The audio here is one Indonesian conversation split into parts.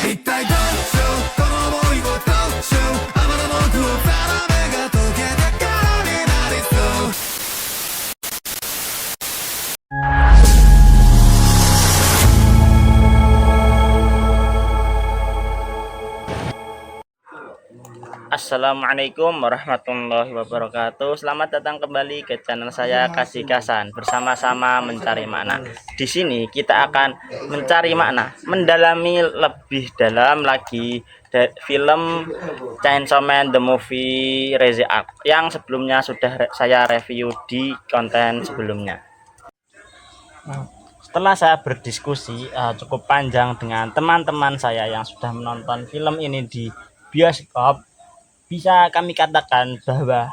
一体どっちをこの想いをどっちを天の奥をザラメが溶けて空になりそう Assalamualaikum warahmatullahi wabarakatuh. Selamat datang kembali ke channel saya Kasih Kasan bersama-sama mencari makna. Di sini kita akan mencari makna, mendalami lebih dalam lagi film Chainsaw Man The Movie Rise Up yang sebelumnya sudah saya review di konten sebelumnya. Setelah saya berdiskusi cukup panjang dengan teman-teman saya yang sudah menonton film ini di bioskop, bisa kami katakan bahwa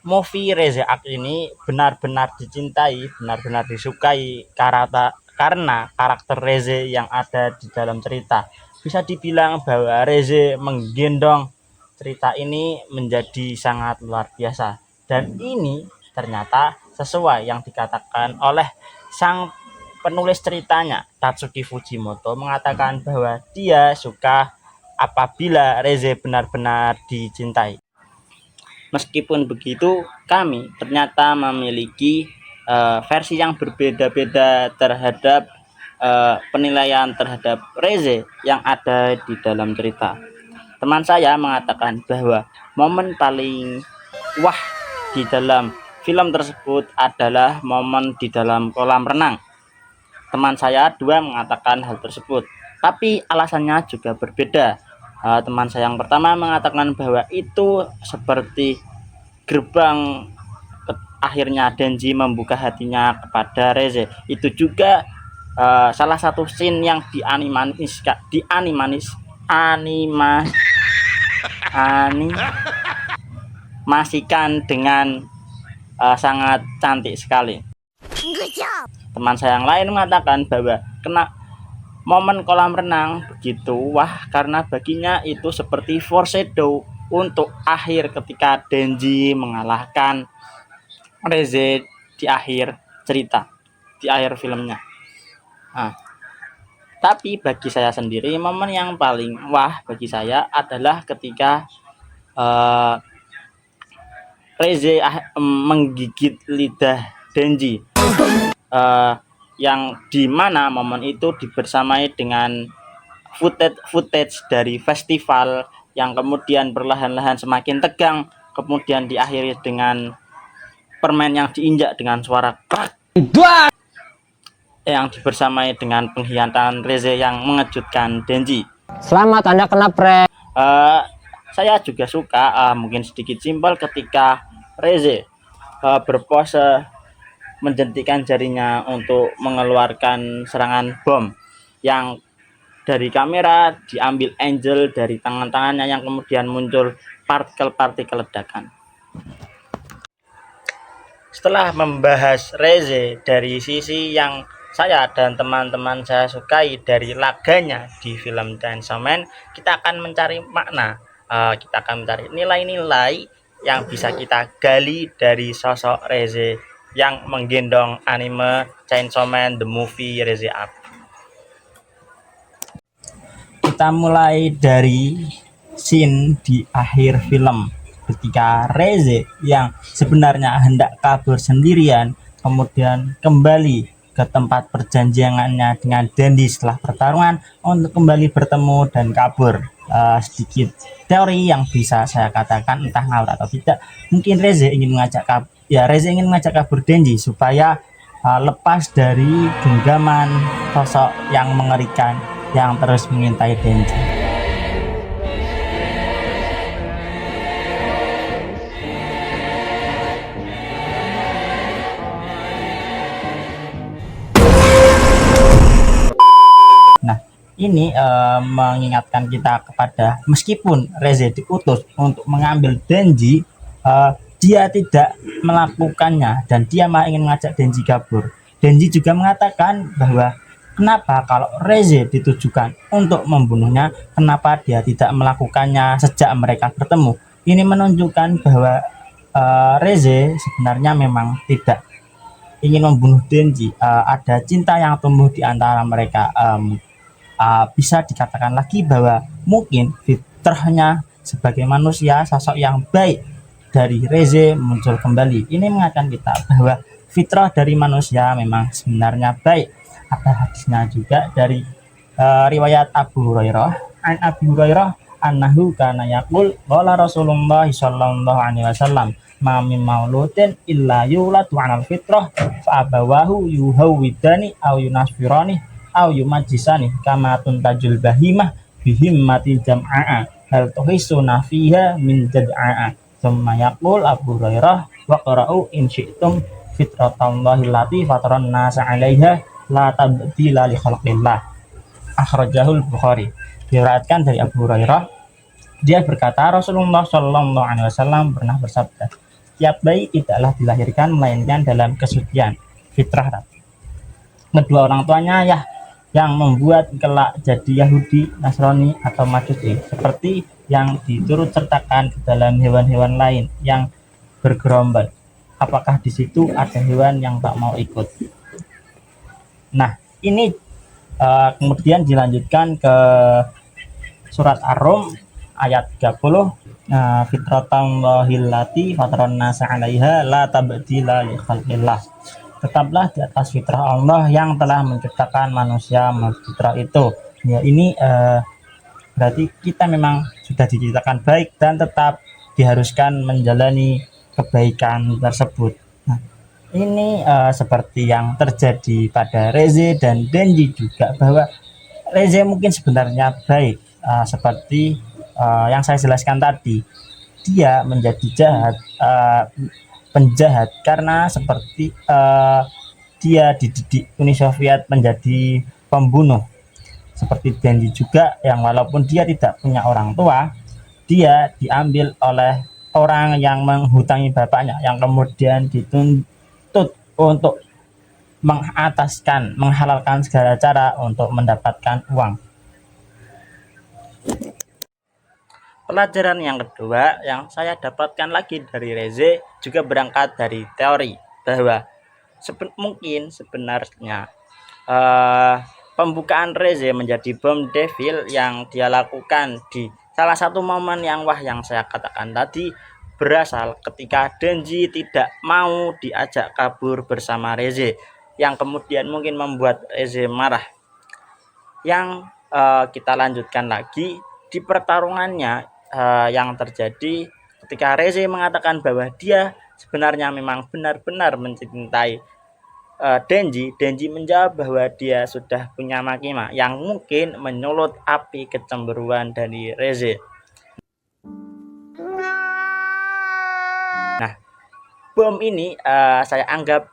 movie Rise Up ini benar-benar dicintai, benar-benar disukai karena karakter Reze yang ada di dalam cerita. Bisa dibilang bahwa Reze menggendong cerita ini menjadi sangat luar biasa. Dan ini ternyata sesuai yang dikatakan oleh sang penulis ceritanya, Tatsuki Fujimoto, mengatakan bahwa dia suka apabila Reze benar-benar dicintai. Meskipun begitu, kami ternyata memiliki versi yang berbeda-beda terhadap penilaian terhadap Reze yang ada di dalam cerita. Teman saya mengatakan bahwa momen paling wah di dalam film tersebut adalah momen di dalam kolam renang. Teman saya dua mengatakan hal tersebut, tapi alasannya juga berbeda. Teman saya yang pertama mengatakan bahwa itu seperti gerbang akhirnya Denji membuka hatinya kepada Reze. Itu juga salah satu scene yang animasikan dengan sangat cantik sekali. Teman saya yang lain mengatakan bahwa momen kolam renang begitu wah karena baginya itu seperti foreshadow untuk akhir ketika Denji mengalahkan Reze di akhir cerita, di akhir filmnya. Tapi bagi saya sendiri momen yang paling wah bagi saya adalah ketika Reze menggigit lidah Denji. Yang dimana momen itu dibersamai dengan footage dari festival yang kemudian perlahan-lahan semakin tegang, kemudian diakhiri dengan permen yang diinjak dengan suara krak, yang dibersamai dengan pengkhianatan Reze yang mengejutkan Denji. Selamat, Anda kena prank. Saya juga suka mungkin sedikit simpel ketika Reze berpose menjentikan jarinya untuk mengeluarkan serangan bom yang dari kamera diambil angle dari tangan-tangannya yang kemudian muncul partikel-partikel ledakan. Setelah membahas Reze dari sisi yang saya dan teman-teman saya sukai dari laganya di film Chainsaw Man, kita akan mencari makna, kita akan mencari nilai-nilai yang bisa kita gali dari sosok Reze yang menggendong anime Chainsaw Man The Movie Rise Up. Kita mulai dari scene di akhir film ketika Reze yang sebenarnya hendak kabur sendirian kemudian kembali ke tempat perjanjiannya dengan Denji setelah pertarungan untuk kembali bertemu dan kabur. Sedikit teori yang bisa saya katakan entah ngawur atau tidak, mungkin Reze ingin mengajak kabur Denji supaya lepas dari genggaman sosok yang mengerikan yang terus mengintai Denji. Nah, ini mengingatkan kita kepada meskipun Reze diutus untuk mengambil Denji, dia tidak melakukannya dan dia malah ingin mengajak Denji kabur. Denji juga mengatakan bahwa kenapa kalau Reze ditujukan untuk membunuhnya, kenapa dia tidak melakukannya sejak mereka bertemu. Ini menunjukkan bahwa Reze sebenarnya memang tidak ingin membunuh Denji. Ada cinta yang tumbuh di antara mereka. bisa dikatakan lagi bahwa mungkin fitrahnya sebagai manusia, sosok yang baik dari Reze muncul kembali. Ini mengatakan kita bahwa fitrah dari manusia memang sebenarnya baik. Ada hadisnya juga dari riwayat Abu Hurairah, an Abi Hurairah annahu kana yaqul qala Rasulullah sallallahu alaihi wasallam ma min mauludin illa yuladu 'alal fitrah fa abawahu yuhawidani aw yunasfirani aw yumajjisani kama tuntajul bahimah bihimmati jam'a hal tuhisuna fiha min jad'a thumma yaqul Abu Hurairah wa qara'u in syi'tum fitratallahi allati fataran nasa 'alaiha la tabdila li khalqillah. Akhrajahul Bukhari. Diriwayatkan dari Abu Hurairah, dia berkata Rasulullah Shallallahu Alaihi Wasallam pernah bersabda, setiap bayi tidaklah dilahirkan melainkan dalam kesucian fitrah. Kedua orang tuanya ya yang membuat kelak jadi Yahudi, Nasrani atau Majusi, seperti yang diturut sertakan ke dalam hewan-hewan lain yang bergerombol. Apakah di situ ada hewan yang tak mau ikut? Nah, ini kemudian dilanjutkan ke surat Ar-Rum ayat 30, fitratallahi allati fataran nasa 'alaiha la tabdila li khalqillah. Tetaplah di atas fitrah Allah yang telah menciptakan manusia fitrah itu. Ya, ini berarti kita memang sudah diciptakan baik dan tetap diharuskan menjalani kebaikan tersebut. Nah, ini seperti yang terjadi pada Reze dan Denji juga, bahwa Reze mungkin sebenarnya baik, seperti yang saya jelaskan tadi, dia menjadi jahat, penjahat karena seperti dia dididik Uni Soviet menjadi pembunuh. Seperti Denji juga yang walaupun dia tidak punya orang tua, dia diambil oleh orang yang menghutangi bapaknya, yang kemudian dituntut untuk menghalalkan segala cara untuk mendapatkan uang. Pelajaran yang kedua yang saya dapatkan lagi dari Reze juga berangkat dari teori bahwa mungkin sebenarnya pembukaan Reze menjadi bom devil yang dia lakukan di salah satu momen yang saya katakan tadi berasal ketika Denji tidak mau diajak kabur bersama Reze, yang kemudian mungkin membuat Reze marah. Yang kita lanjutkan lagi di pertarungannya yang terjadi ketika Reze mengatakan bahwa dia sebenarnya memang benar-benar mencintai Denji. Denji menjawab bahwa dia sudah punya Makima yang mungkin menyulut api kecemburuan dari Reze. Nah, bom ini saya anggap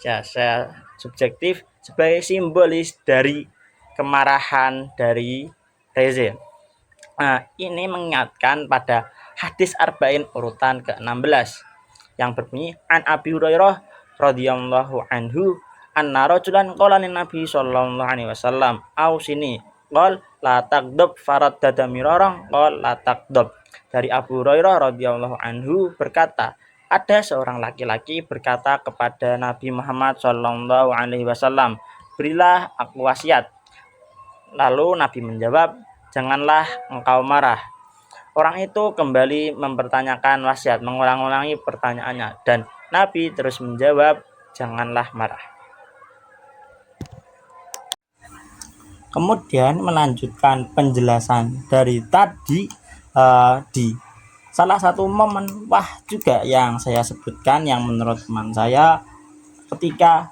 saya subjektif sebagai simbolis dari kemarahan dari Reze. Ini mengingatkan pada hadis Arba'in urutan ke-16 yang berbunyi an Abi Hurairah radhiyallahu anhu anna rajulan qala lin Nabi sallallahu alaihi wasallam au sini qol la taqdab faraddada miraran qol la taqdab. Dari Abu Hurairah radhiyallahu anhu berkata, ada seorang laki-laki berkata kepada Nabi Muhammad sallallahu alaihi wasallam, berilah aku wasiat. Lalu Nabi menjawab, janganlah engkau marah. Orang itu kembali mempertanyakan wasiat, mengulang-ulangi pertanyaannya, dan Nabi terus menjawab, janganlah marah. Kemudian melanjutkan penjelasan dari tadi di salah satu momen juga yang saya sebutkan, yang menurut teman saya ketika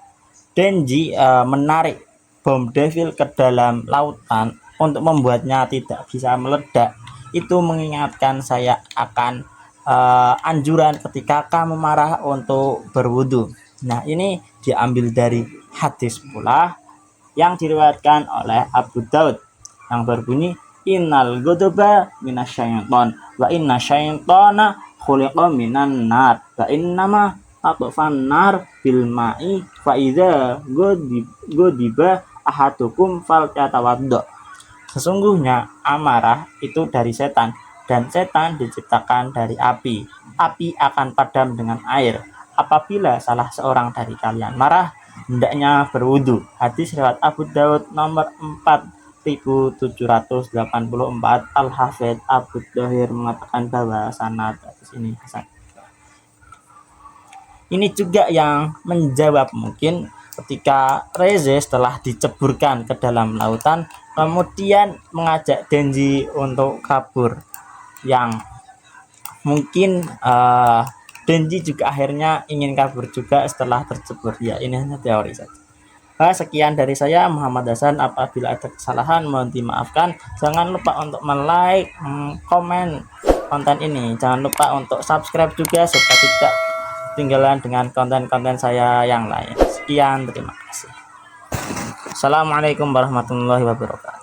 Denji menarik bom devil ke dalam lautan untuk membuatnya tidak bisa meledak, itu mengingatkan saya akan anjuran ketika kamu marah untuk berwudu. Nah, ini diambil dari hadis pula yang diriwayatkan oleh Abu Daud yang berbunyi innal ghadaba minasyaiton wa inna syaitana khuliqa minan nar wa innama atfan nar bil ma'i fa idza ghadiba ahadukum falyatawaddo. Sesungguhnya amarah itu dari setan, dan setan diciptakan dari api. Api akan padam dengan air. Apabila salah seorang dari kalian marah, hendaknya berwudu. Hadis riwayat Abu Daud nomor 1784 Al-Hafidz Abu Dhohir mengatakan bahwa sanad hadis ini hasan. Ini juga yang menjawab mungkin ketika Reze setelah diceburkan ke dalam lautan kemudian mengajak Denji untuk kabur, yang mungkin Denji juga akhirnya ingin kabur juga setelah tercebur. Ya, ini hanya teori saja. Sekian dari saya Muhammad Hasan. Apabila ada kesalahan mohon dimaafkan. Jangan lupa untuk like, komen konten ini. Jangan lupa untuk subscribe juga supaya tidak ketinggalan dengan konten-konten saya yang lain. Sekian, terima kasih. Assalamualaikum warahmatullahi wabarakatuh.